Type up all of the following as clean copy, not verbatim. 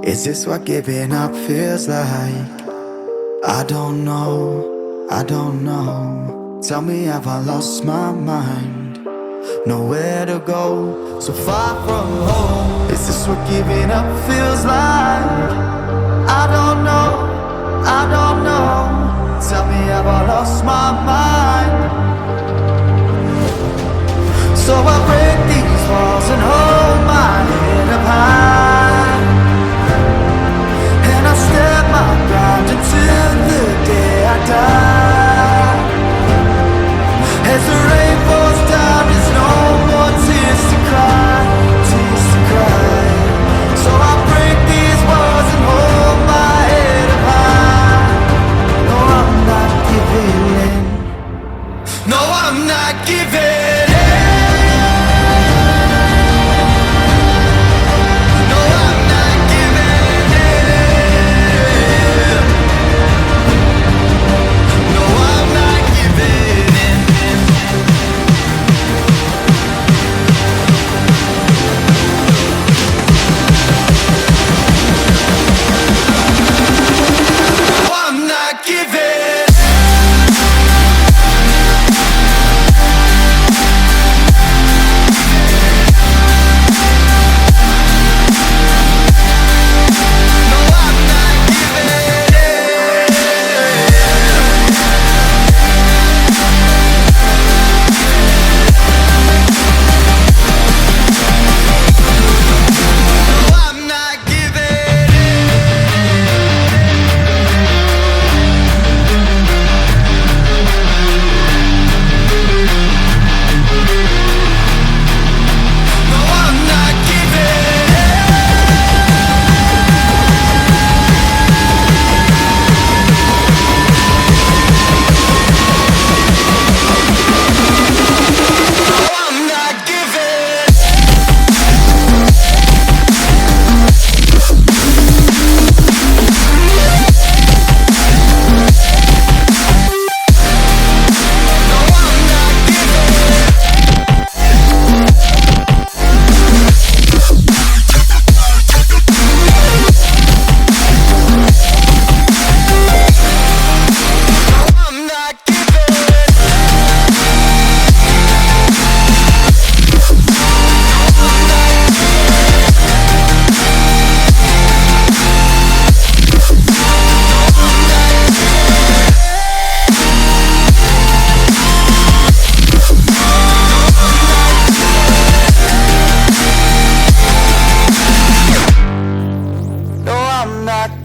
Is this what giving up feels like? I don't know, I don't know. Tell me, have I lost my mind? Nowhere to go, so far from home. Is this what giving up feels like? I don't know, I don't know. Tell me, have I lost my mind? So I break these walls and hold my head up high, and I step my ground until the day I die. As the rain falls down, there's no more tears to cry, tears to cry. So I break these walls and hold my head up high. No, I'm not giving in. No, I'm not giving in.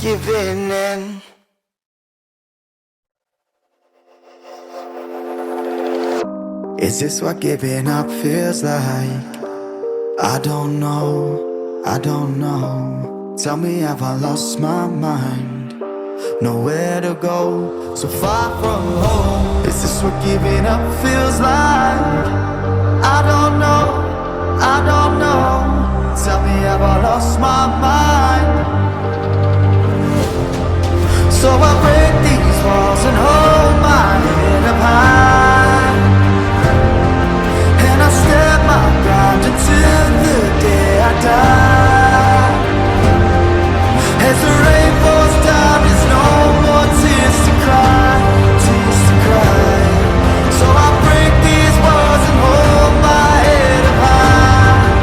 Giving in. Is this what giving up feels like? I don't know, I don't know. Tell me, have I lost my mind? Nowhere to go, so far from home. Is this what giving up feels like? I don't know, I don't know. Tell me, have I lost my mind? So I break these walls and hold my head up high, and I step my ground until the day I die. As the rain falls down, there's no more tears to cry, tears to cry. So I break these walls and hold my head up high.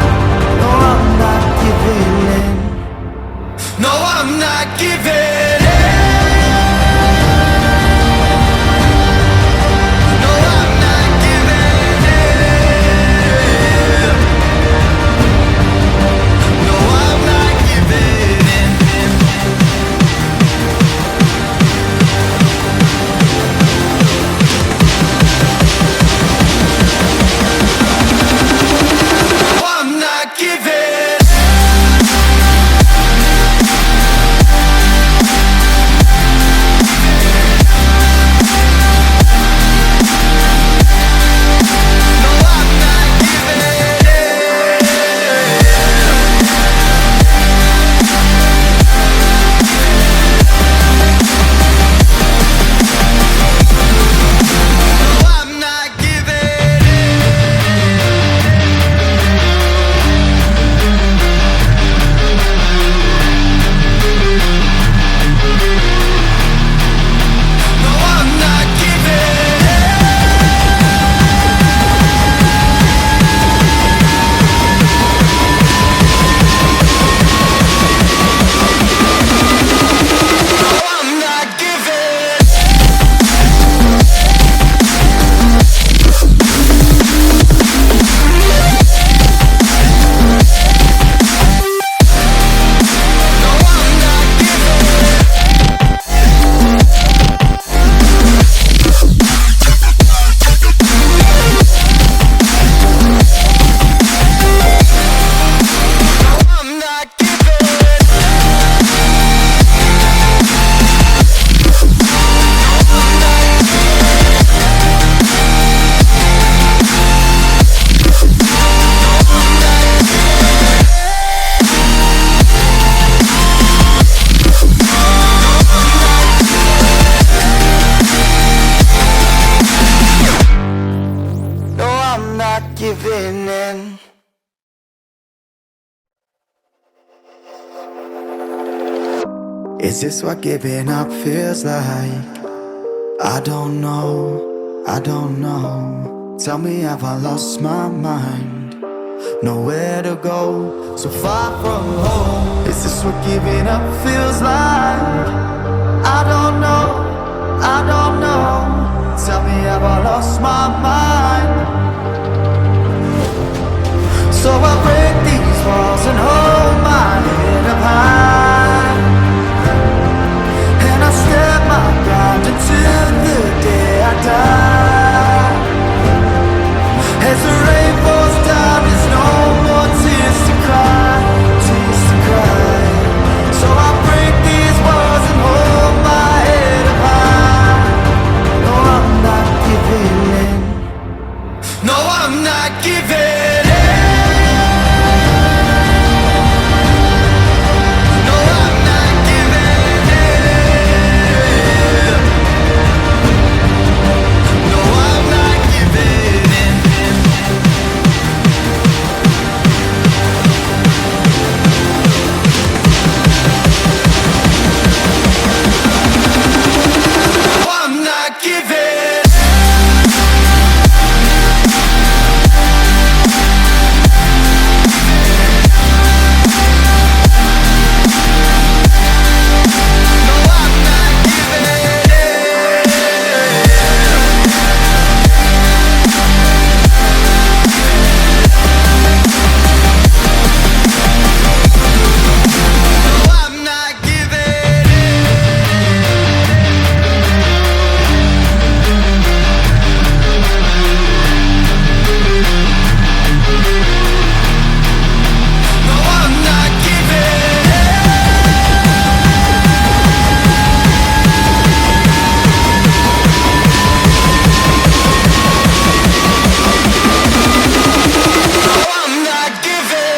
Is this what giving up feels like? I don't know, I don't know. Tell me, have I lost my mind? Nowhere to go, so far from home. Is this what giving up feels like? I don't know, I don't know. Tell me, have I lost my mind? So I break these walls and hold my head up high, and I step my ground until the day I die. As the rain falls down, there's no more tears to cry, tears to cry. So I break these walls and hold my head up high. No, I'm not giving in. No, I'm not giving in. No, I'm not giving in. No, I'm not giving in. No, I'm not giving. No, I'm not giving in. No, I'm not giving in. No, I'm not giving in. No, I'm not giving. No, I'm not giving. No, I'm not giving.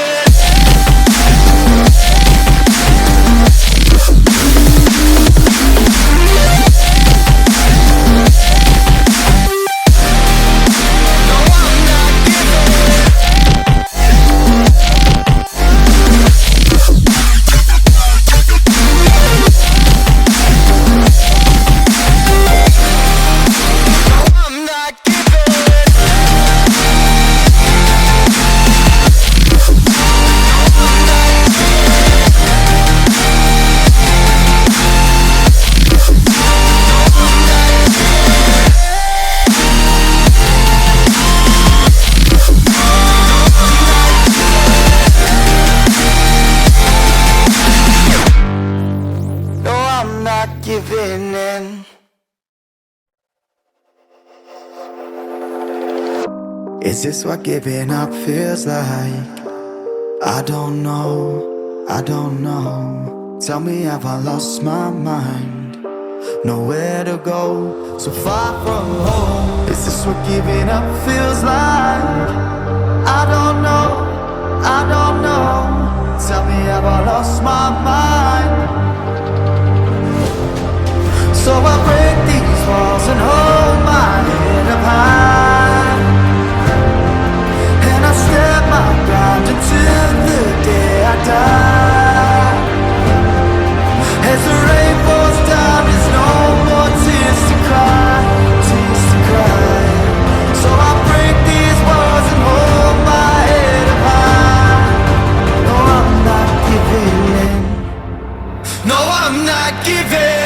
No, I'm not giving in. Is this what giving up feels like? I don't know, I don't know. Tell me, have I lost my mind? Nowhere to go, so far from home. Is this what giving up feels like? I don't know, I don't know. Tell me, have I lost my mind? So I break these walls and hold my head up high, and I step my ground until the day I die. As the rain falls down, there's no more tears to cry, tears to cry. So I break these walls and hold my head up high. No, I'm not giving in. No, I'm not giving.